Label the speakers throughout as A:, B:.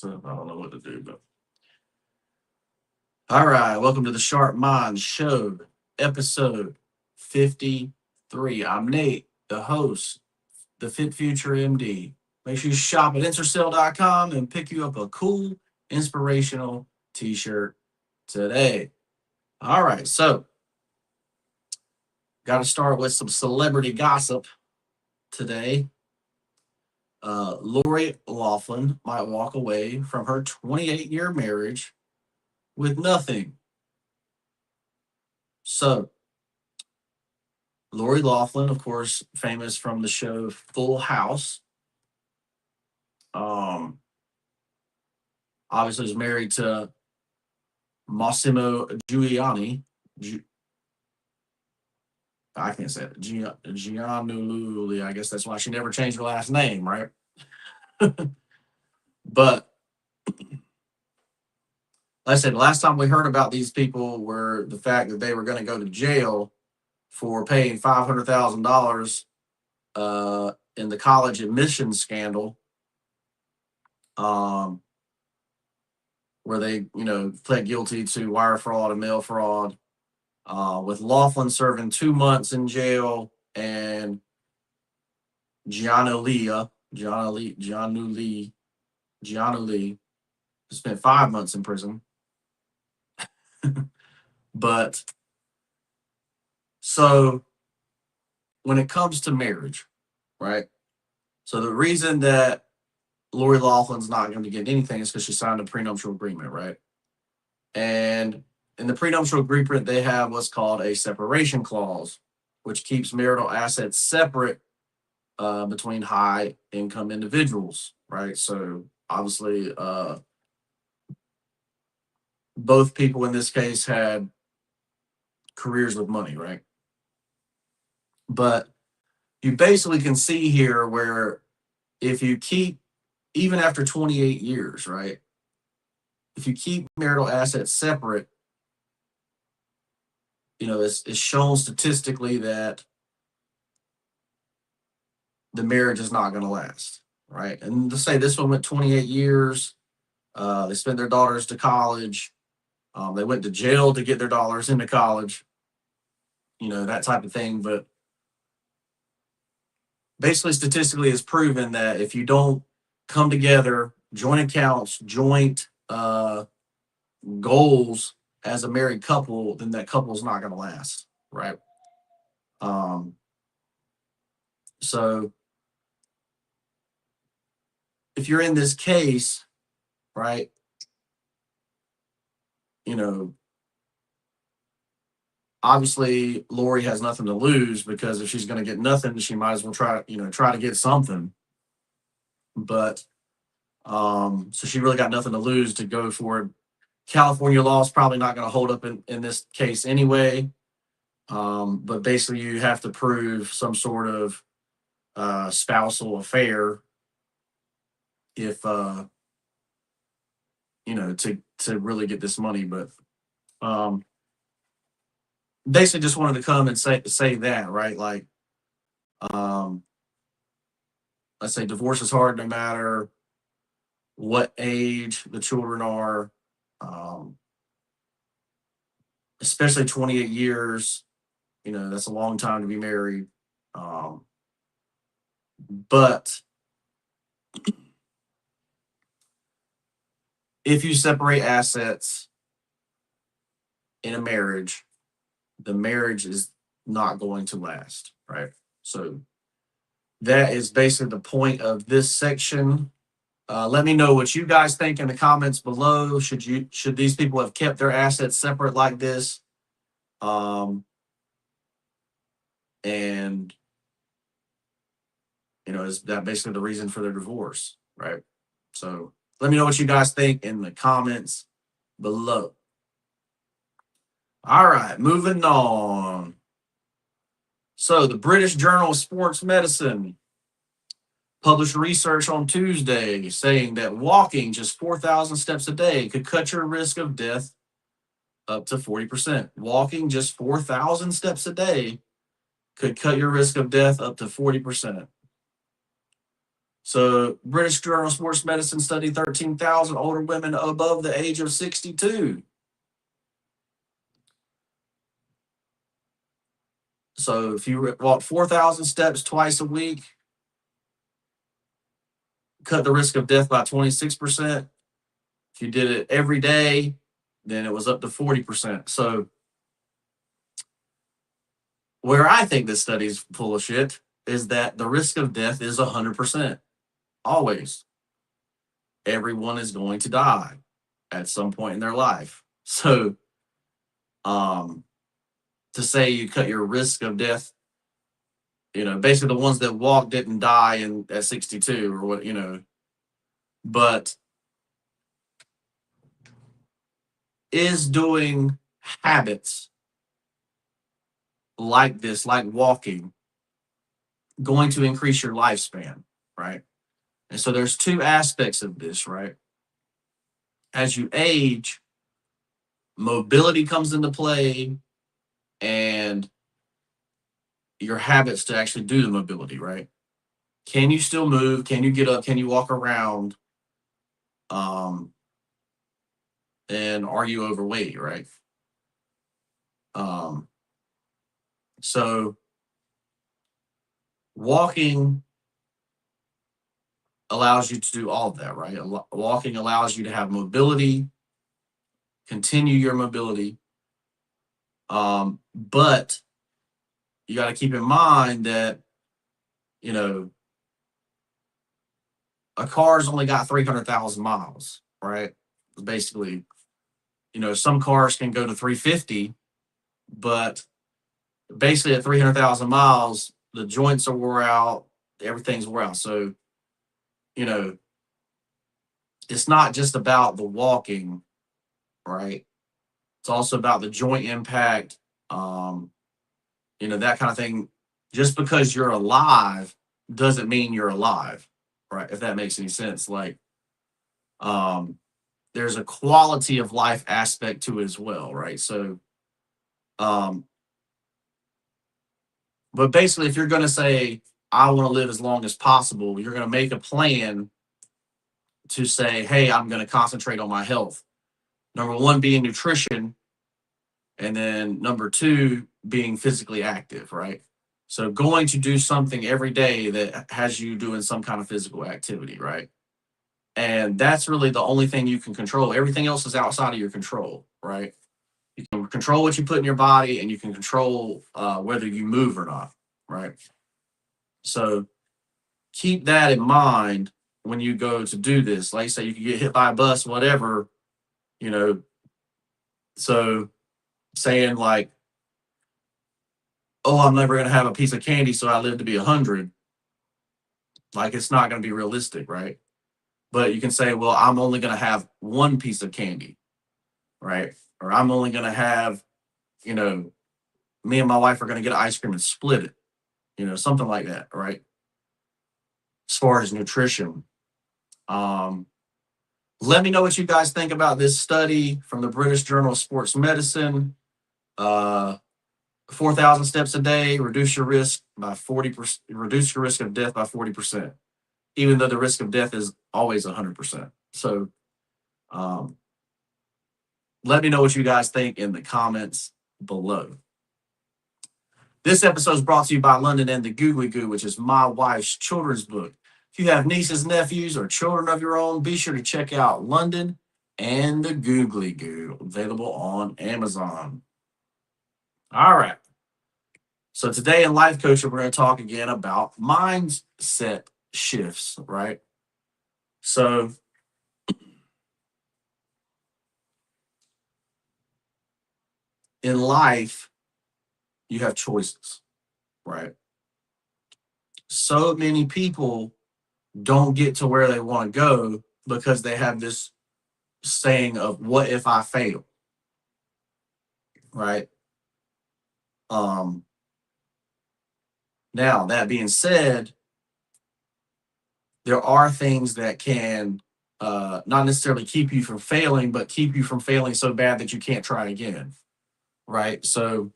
A: so I don't know what to do. But all right, welcome to the Sharp Mind Show, episode 53. I'm Nate, the host, the Fit Future MD. Make sure you shop at intercell.com and pick you up a cool, inspirational t-shirt today. All right, so got to start with some celebrity gossip today. Lori Loughlin might walk away from her 28-year marriage with nothing. So, Lori Loughlin, of course, famous from the show Full House. Obviously is married to Mossimo Giuliani. I can't say it. Giannulli. I guess that's why she never changed her last name, right? But like I said, last time we heard about these people were the fact that they were going to go to jail for paying $500,000 in the college admissions scandal, where they, pled guilty to wire fraud and mail fraud, with Loughlin serving 2 months in jail and Giannulli spent 5 months in prison. But so when it comes to marriage, right? So the reason that Lori Loughlin's not going to get anything is because she signed a prenuptial agreement, right? And in the prenuptial agreement, they have what's called a separation clause, which keeps marital assets separate between high income individuals, right? So obviously, both people in this case had careers with money, right? But you basically can see here where if you keep, even after 28 years, right? If you keep marital assets separate, it's shown statistically that the marriage is not going to last, right? And to say this one went 28 years, they sent their daughters to college, they went to jail to get their daughters into college, that type of thing. But basically, statistically, it's proven that if you don't come together, joint accounts, joint goals as a married couple, then that couple is not going to last, right? So if you're in this case, right, obviously Lori has nothing to lose, because if she's going to get nothing, she might as well try to get something. But so she really got nothing to lose to go for it. California law is probably not going to hold up in this case anyway. But basically you have to prove some sort of spousal affair if to really get this money. But basically just wanted to come and say that, right? Like, let's say divorce is hard no matter what age the children are, especially 28 years. That's a long time to be married. But if you separate assets in a marriage, the marriage is not going to last, right? So that is basically the point of this section. Let me know what you guys think in the comments below. Should these people have kept their assets separate like this? And is that basically the reason for their divorce, right? So let me know what you guys think in the comments below. All right, moving on. So the British Journal of Sports Medicine published research on Tuesday saying that walking just 4,000 steps a day could cut your risk of death up to 40%. Walking just 4,000 steps a day could cut your risk of death up to 40%. So, British Journal of Sports Medicine studied 13,000 older women above the age of 62. So, if you walk 4,000 steps twice a week, cut the risk of death by 26%. If you did it every day, then it was up to 40%. So, where I think this study is full of shit is that the risk of death is 100%. Always. Everyone is going to die at some point in their life. So, to say you cut your risk of death, basically the ones that walk didn't die at 62 or what. But is doing habits like this, like walking, going to increase your lifespan, right? And so there's two aspects of this, right? As you age, mobility comes into play and your habits to actually do the mobility, right? Can you still move? Can you get up? Can you walk around? And are you overweight, right? So walking allows you to do all of that, right? Walking allows you to have mobility, continue your mobility. But you got to keep in mind that, a car's only got 300,000 miles, right? Basically, some cars can go to 350, but basically at 300,000 miles, the joints are wore out, everything's wore out. So, it's not just about the walking, right? It's also about the joint impact, that kind of thing. Just because you're alive doesn't mean you're alive, right? If that makes any sense. Like, there's a quality of life aspect to it as well, right? So, but basically, if you're going to say, I want to live as long as possible, you're going to make a plan to say, hey, I'm going to concentrate on my health. Number one being nutrition, and then number two being physically active, right? So going to do something every day that has you doing some kind of physical activity, right? And that's really the only thing you can control. Everything else is outside of your control, right? You can control what you put in your body, and you can control whether you move or not, right? So keep that in mind when you go to do this. Like I say, you can get hit by a bus, whatever, you know. So saying like, oh, I'm never going to have a piece of candy, so I live to be 100. Like, it's not going to be realistic, right? But you can say, well, I'm only going to have one piece of candy, right? Or I'm only going to have, me and my wife are going to get ice cream and split it, something like that, right? As far as nutrition. Let me know what you guys think about this study from the British Journal of Sports Medicine. 4,000 steps a day, reduce your risk by 40%, reduce your risk of death by 40%, even though the risk of death is always 100%. So let me know what you guys think in the comments below. This episode is brought to you by London and the Googly Goo, which is my wife's children's book. If you have nieces, nephews, or children of your own, be sure to check out London and the Googly Goo, available on Amazon. All right. So today in Life Coaching, we're going to talk again about mindset shifts, right? So in life, you have choices, right? So many people don't get to where they want to go because they have this saying of, what if I fail, right? Now, that being said, there are things that can not necessarily keep you from failing, but keep you from failing so bad that you can't try again, right? So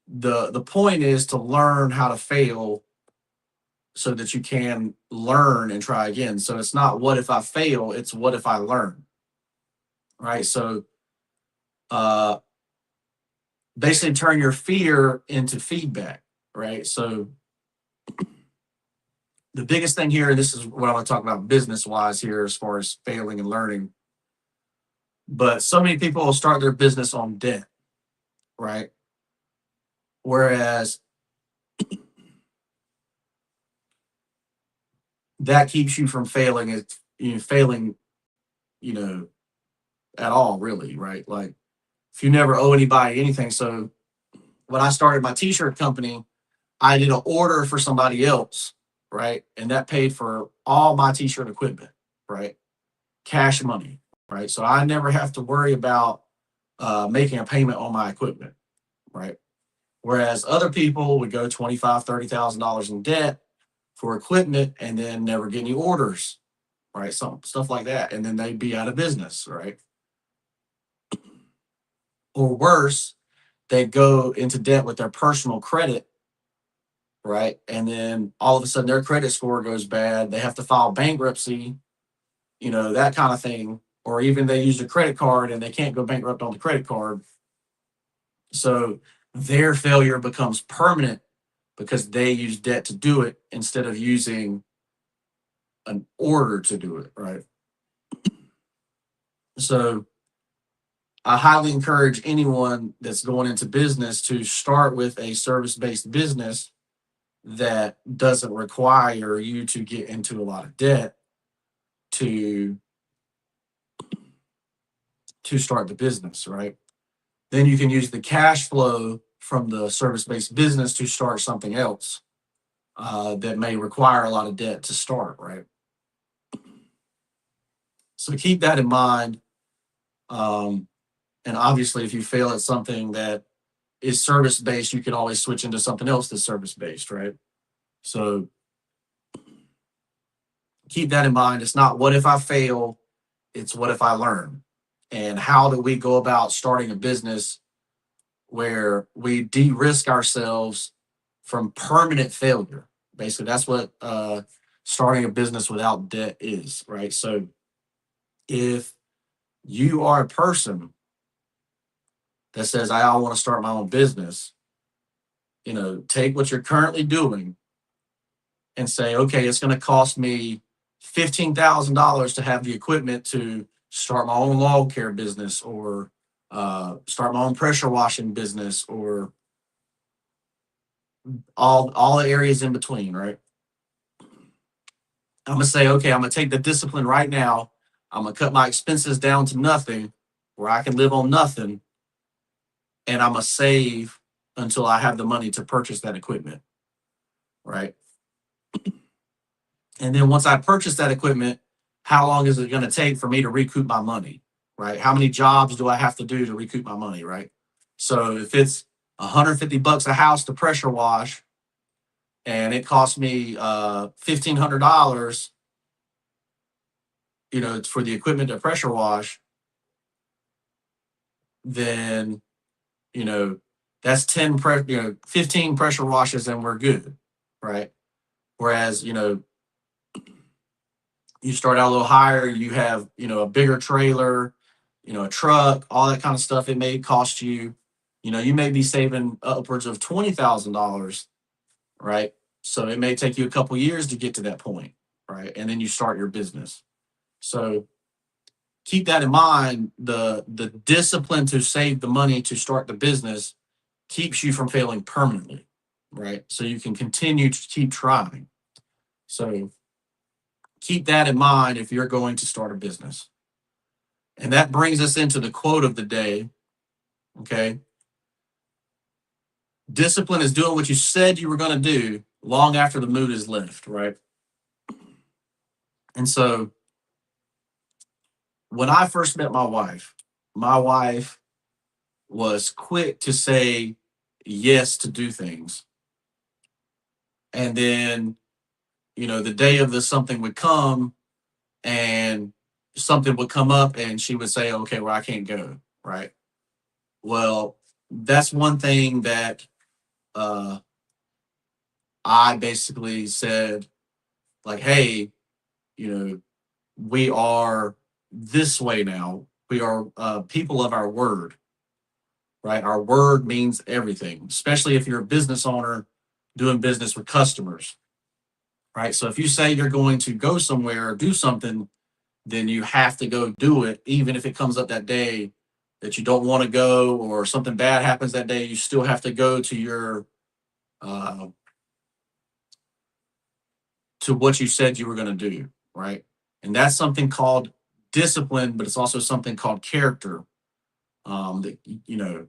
A: the point is to learn how to fail so that you can learn and try again. So it's not what if I fail, it's what if I learn, right? So uh, basically turn your fear into feedback, right? So the biggest thing here, and this is what I want to talk about business wise here as far as failing and learning, but so many people will start their business on debt, right? Whereas that keeps you from failing at failing, you know, at all, really, right? Like if you never owe anybody anything. So when I started my t-shirt company, I did an order for somebody else, right? And that paid for all my t-shirt equipment, right? Cash money, right? So I never have to worry about making a payment on my equipment, right? Whereas other people would go $25,000, $30,000 in debt for equipment and then never get any orders, right? Some stuff like that. And then they'd be out of business, right? Or worse, they go into debt with their personal credit, right? And then all of a sudden their credit score goes bad. They have to file bankruptcy, that kind of thing. Or even they use a credit card and they can't go bankrupt on the credit card. So their failure becomes permanent because they use debt to do it instead of using an order to do it, right? So I highly encourage anyone that's going into business to start with a service-based business that doesn't require you to get into a lot of debt to start the business, right? Then you can use the cash flow from the service-based business to start something else that may require a lot of debt to start, right? So keep that in mind. Um, and obviously, if you fail at something that is service-based, you can always switch into something else that's service-based, right? So keep that in mind. It's not what if I fail, it's what if I learn. And how do we go about starting a business where we de-risk ourselves from permanent failure? Basically, that's what starting a business without debt is, right? So if you are a person that says, I want to start my own business, take what you're currently doing and say, okay, it's going to cost me $15,000 to have the equipment to start my own log care business or start my own pressure washing business or all the areas in between, right? I'm gonna say, okay, I'm gonna take the discipline right now. I'm gonna cut my expenses down to nothing, where I can live on nothing, and I'm gonna save until I have the money to purchase that equipment, right? And then once I purchase that equipment, how long is it gonna take for me to recoup my money, right? How many jobs do I have to do to recoup my money, right? So if it's $150 a house to pressure wash, and it costs me $1,500, it's for the equipment to pressure wash, then you know that's 15 pressure washes and we're good, right? Whereas you start out a little higher, you have a bigger trailer, a truck, all that kind of stuff. It may cost you, you may be saving upwards of $20,000, right? So it may take you a couple years to get to that point, right? And then you start your business. So keep that in mind. The discipline to save the money to start the business keeps you from failing permanently, right? So you can continue to keep trying. So keep that in mind if you're going to start a business. And that brings us into the quote of the day. Okay. Discipline is doing what you said you were going to do long after the mood is left, right? And so when I first met my wife was quick to say yes to do things. And then, the day of the something would come and something would come up and she would say, okay, well, I can't go. Right. Well, that's one thing that uh, I basically said, like, hey, we are this way now. We are people of our word, right? Our word means everything, especially if you're a business owner doing business with customers, right? So if you say you're going to go somewhere or do something, then you have to go do it, even if it comes up that day that you don't want to go or something bad happens that day. You still have to go to your uh, to what you said you were going to do, right? And that's something called discipline, but it's also something called character. That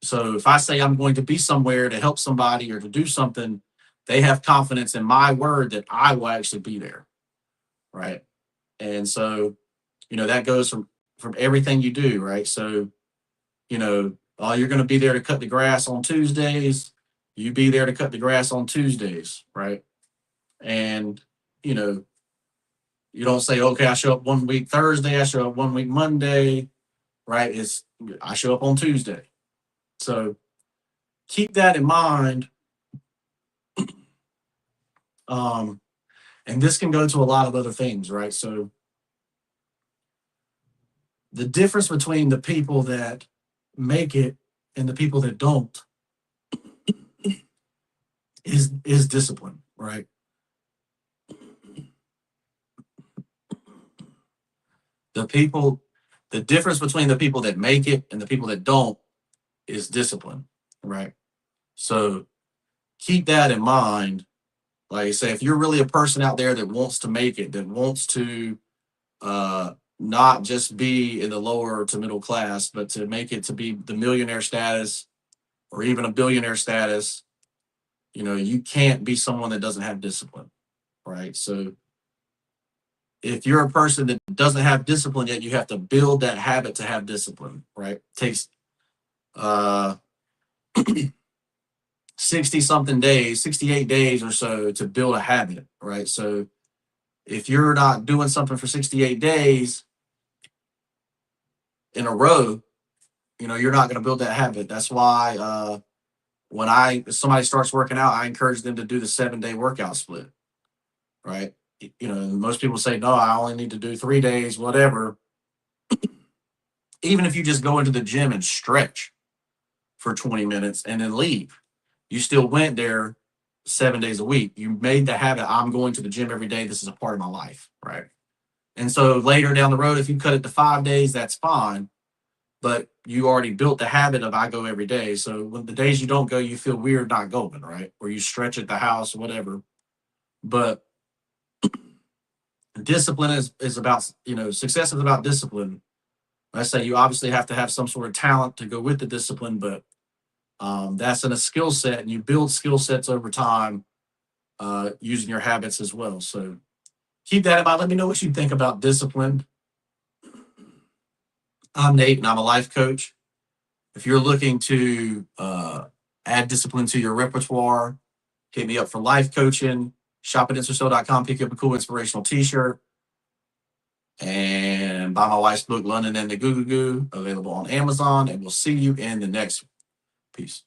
A: so if I say I'm going to be somewhere to help somebody or to do something, they have confidence in my word that I will actually be there, right? And so, that goes from everything you do, right? So, oh, you're going to be there to cut the grass on Tuesdays. You be there to cut the grass on Tuesdays, right? And you know, you don't say, okay, I show up one week Thursday, I show up one week Monday, right? It's I show up on Tuesday. So keep that in mind. Um, and this can go to a lot of other things, right? So the difference between the people that make it and the people that don't is discipline, right? The people, the difference between the people that make it and the people that don't is discipline, right? So keep that in mind. Like I say, if you're really a person out there that wants to make it, that wants to not just be in the lower to middle class, but to make it to be the millionaire status or even a billionaire status, you can't be someone that doesn't have discipline, right? So if you're a person that doesn't have discipline yet, you have to build that habit to have discipline, right? It takes uh 60 something days, 68 days or so to build a habit, right? So if you're not doing something for 68 days in a row, you're not going to build that habit. That's why when somebody starts working out, I encourage them to do the 7-day workout split, right? Most people say, no, I only need to do 3 days, whatever. Even if you just go into the gym and stretch for 20 minutes and then leave, you still went there 7 days a week. You made the habit. I'm going to the gym every day. This is a part of my life, right? And so later down the road, if you cut it to 5 days, that's fine. But you already built the habit of I go every day. So when the days you don't go, you feel weird not going, right? Or you stretch at the house, whatever. But discipline is about, success is about discipline. I say you obviously have to have some sort of talent to go with the discipline, but that's in a skill set, and you build skill sets over time using your habits as well. So keep that in mind. Let me know what you think about discipline. I'm Nate, and I'm a life coach. If you're looking to add discipline to your repertoire, hit me up for life coaching. Shop at InstaStore.com, pick up a cool inspirational t-shirt, and buy my wife's book, London and the Goo Goo Goo, available on Amazon. And we'll see you in the next piece.